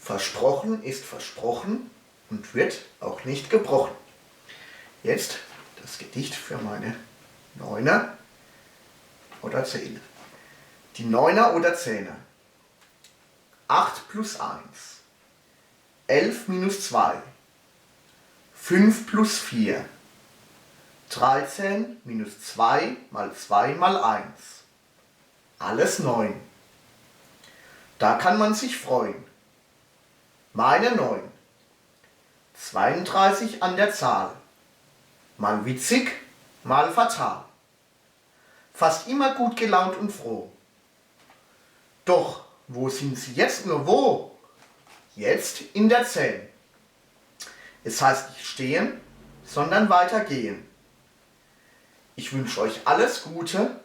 Versprochen ist versprochen und wird auch nicht gebrochen. Jetzt das Gedicht für meine Neuner oder Zehner. Die Neuner oder Zehner. 8 plus 1, 11 minus 2, 5 plus 4, 13 minus 2 mal 2 mal 1. Alles 9. Da kann man sich freuen. Meine 9. 32 an der Zahl. Mal witzig, mal fatal. Fast immer gut gelaunt und froh. Doch, wo sind sie jetzt nur wo? Jetzt in der 10. Es heißt nicht stehen, sondern weitergehen. Ich wünsche euch alles Gute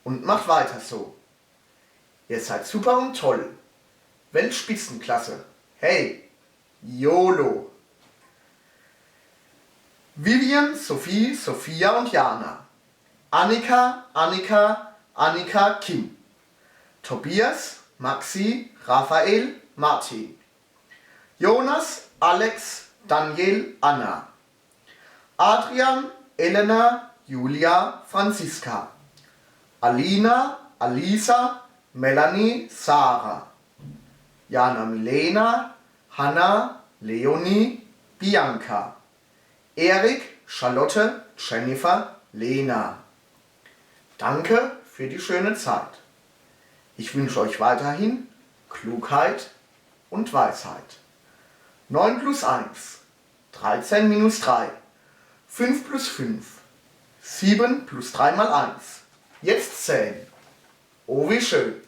und macht weiter so. Ihr seid super und toll. Weltspitzenklasse. Hey, YOLO. Vivian, Sophie, Sophia und Jana. Annika, Annika, Annika, Kim. Tobias, Maxi, Raphael, Martin. Jonas, Alex, Daniel, Anna. Adrian, Elena, Julia, Franziska. Alina, Alisa, Melanie, Sarah. Jana, Milena, Hanna, Leonie, Bianca. Erik, Charlotte, Jennifer, Lena. Danke für die schöne Zeit. Ich wünsche euch weiterhin Klugheit und Weisheit. 9 plus 1, 13 minus 3, 5 plus 5, 7 plus 3 mal 1. Jetzt 10. Oh, wie schön.